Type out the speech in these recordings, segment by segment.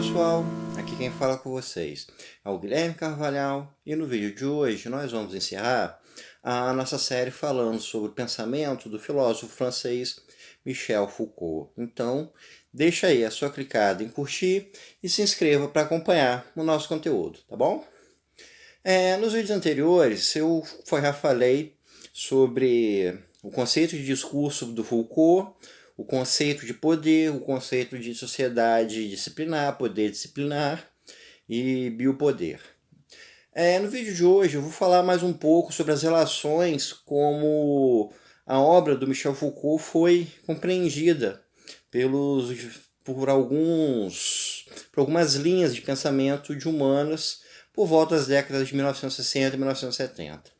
pessoal, aqui quem fala com vocês é o Guilherme Carvalhal e no vídeo de hoje nós vamos encerrar a nossa série falando sobre o pensamento do filósofo francês Michel Foucault. Então, deixa aí a sua clicada em curtir e se inscreva para acompanhar o nosso conteúdo, tá bom? Nos vídeos anteriores eu já falei sobre o conceito de discurso do Foucault, o conceito de poder, o conceito de sociedade disciplinar, poder disciplinar e biopoder. No vídeo de hoje eu vou falar mais um pouco sobre as relações, como a obra do Michel Foucault foi compreendida por algumas linhas de pensamento de humanas por volta das décadas de 1960 e 1970.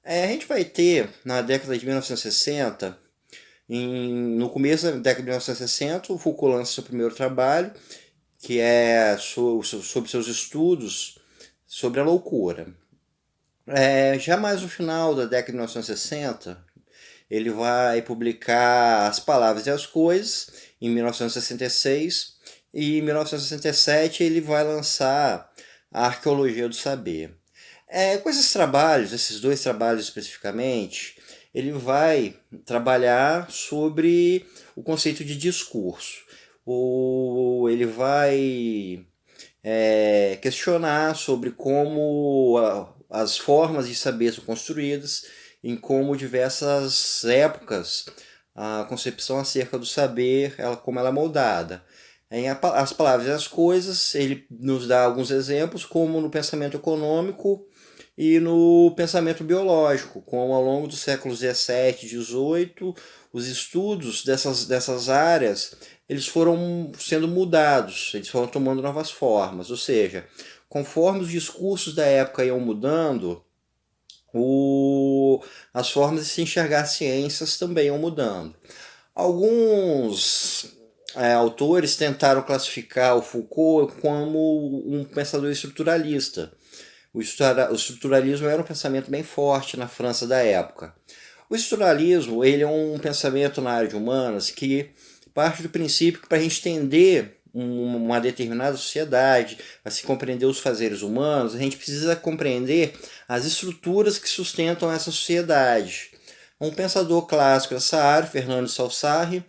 A gente vai ter, na década de 1960, no começo da década de 1960, o Foucault lança seu primeiro trabalho, que é sobre seus estudos sobre a loucura. Já mais no final da década de 1960, ele vai publicar As Palavras e as Coisas, em 1966, e em 1967 ele vai lançar A Arqueologia do Saber. Com esses dois trabalhos especificamente, ele vai trabalhar sobre o conceito de discurso. Ele vai questionar sobre como as formas de saber são construídas, em como diversas épocas a concepção acerca do saber, como ela é moldada. Em As Palavras e as Coisas, ele nos dá alguns exemplos, como no pensamento econômico e no pensamento biológico, como ao longo dos séculos XVII e XVIII, os estudos dessas áreas eles foram sendo mudados, eles foram tomando novas formas, ou seja, conforme os discursos da época iam mudando, as formas de se enxergar ciências também iam mudando. Alguns autores tentaram classificar o Foucault como um pensador estruturalista. O estruturalismo era um pensamento bem forte na França da época. O estruturalismo ele é um pensamento na área de humanas que parte do princípio que para a gente entender uma determinada sociedade, para se compreender os fazeres humanos, a gente precisa compreender as estruturas que sustentam essa sociedade. Um pensador clássico dessa área, Fernando de Saussure,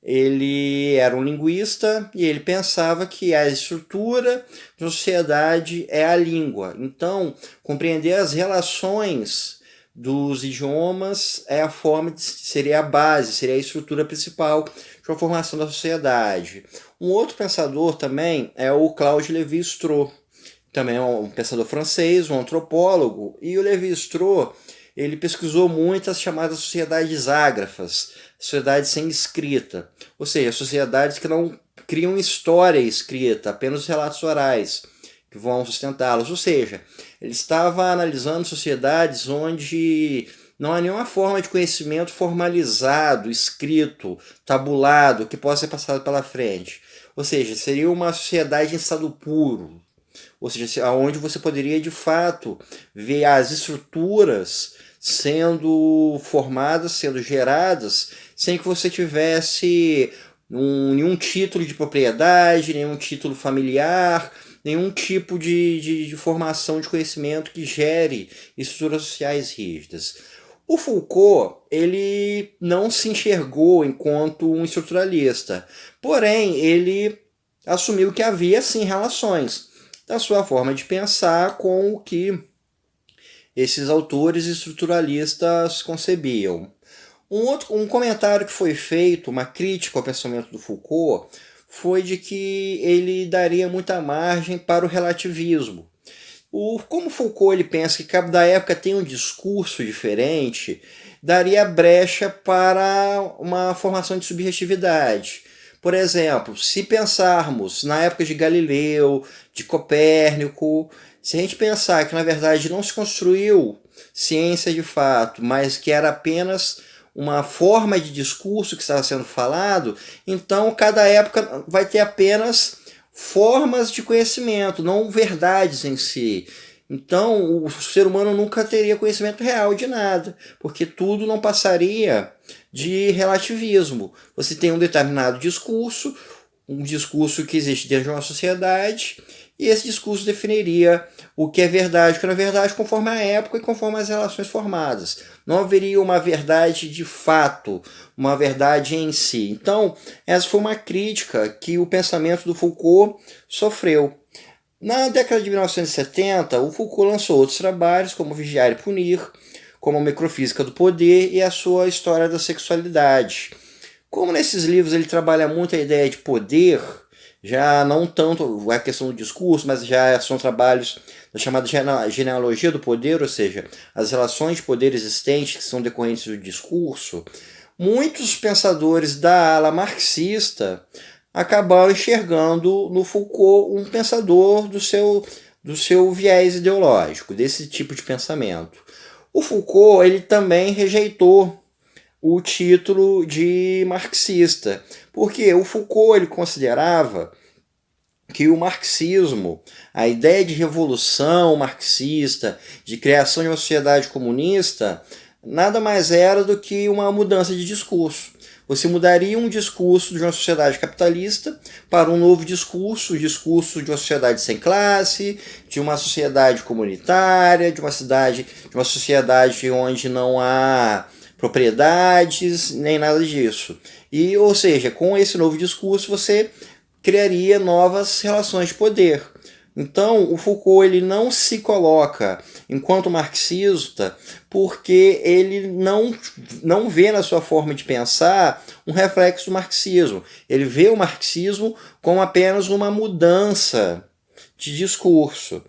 ele era um linguista e ele pensava que a estrutura de uma sociedade é a língua. Então, compreender as relações dos idiomas seria a base, seria a estrutura principal de uma formação da sociedade. Um outro pensador também é o Claude Lévi-Strauss, também é um pensador francês, um antropólogo, e o Lévi-Strauss ele pesquisou muito as chamadas sociedades ágrafas, sociedades sem escrita, ou seja, sociedades que não criam história escrita, apenas relatos orais que vão sustentá-las, ou seja, ele estava analisando sociedades onde não há nenhuma forma de conhecimento formalizado, escrito, tabulado, que possa ser passado pela frente. Ou seja, seria uma sociedade em estado puro, ou seja, onde você poderia de fato ver as estruturas sendo formadas, sendo geradas, sem que você tivesse nenhum título de propriedade, nenhum título familiar, nenhum tipo de formação de conhecimento que gere estruturas sociais rígidas. O Foucault ele não se enxergou enquanto um estruturalista, porém ele assumiu que havia sim relações da sua forma de pensar com o que esses autores estruturalistas concebiam. Um comentário que foi feito, uma crítica ao pensamento do Foucault, foi de que ele daria muita margem para o relativismo. Como Foucault ele pensa que cada época tem um discurso diferente, daria brecha para uma formação de subjetividade. Por exemplo, se pensarmos na época de Galileu, de Copérnico, se a gente pensar que na verdade não se construiu ciência de fato, mas que era apenas uma forma de discurso que estava sendo falado, então cada época vai ter apenas formas de conhecimento, não verdades em si. Então o ser humano nunca teria conhecimento real de nada, porque tudo não passaria de relativismo. Você tem um determinado discurso, um discurso que existe dentro de uma sociedade, e esse discurso definiria o que é verdade e o que não é verdade conforme a época e conforme as relações formadas. Não haveria uma verdade de fato, uma verdade em si. Então, essa foi uma crítica que o pensamento do Foucault sofreu. Na década de 1970, o Foucault lançou outros trabalhos, como Vigiar e Punir, como a Microfísica do Poder e a sua História da Sexualidade. Como nesses livros ele trabalha muito a ideia de poder, já não tanto a questão do discurso, mas já são trabalhos da chamada genealogia do poder, ou seja, as relações de poder existentes que são decorrentes do discurso, muitos pensadores da ala marxista acabaram enxergando no Foucault um pensador do seu viés ideológico, desse tipo de pensamento. O Foucault ele também rejeitou o título de marxista, porque o Foucault ele considerava que o marxismo, a ideia de revolução marxista, de criação de uma sociedade comunista, nada mais era do que uma mudança de discurso. Você mudaria um discurso de uma sociedade capitalista para um novo discurso, o discurso de uma sociedade sem classe, de uma sociedade comunitária, de uma sociedade onde não há propriedades, nem nada disso. E, ou seja, com esse novo discurso você criaria novas relações de poder. Então, o Foucault ele não se coloca enquanto marxista porque ele não vê na sua forma de pensar um reflexo do marxismo. Ele vê o marxismo como apenas uma mudança de discurso.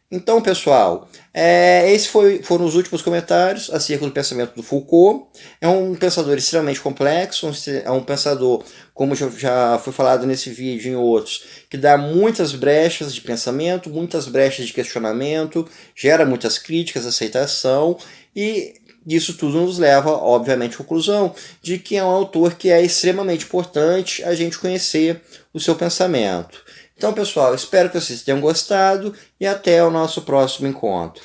Então, pessoal, esses foram os últimos comentários acerca do pensamento do Foucault. É um pensador extremamente complexo, é um pensador, como já foi falado nesse vídeo e em outros, que dá muitas brechas de pensamento, muitas brechas de questionamento, gera muitas críticas, aceitação, e isso tudo nos leva, obviamente, à conclusão de que é um autor que é extremamente importante a gente conhecer o seu pensamento. Então, pessoal, espero que vocês tenham gostado e até o nosso próximo encontro.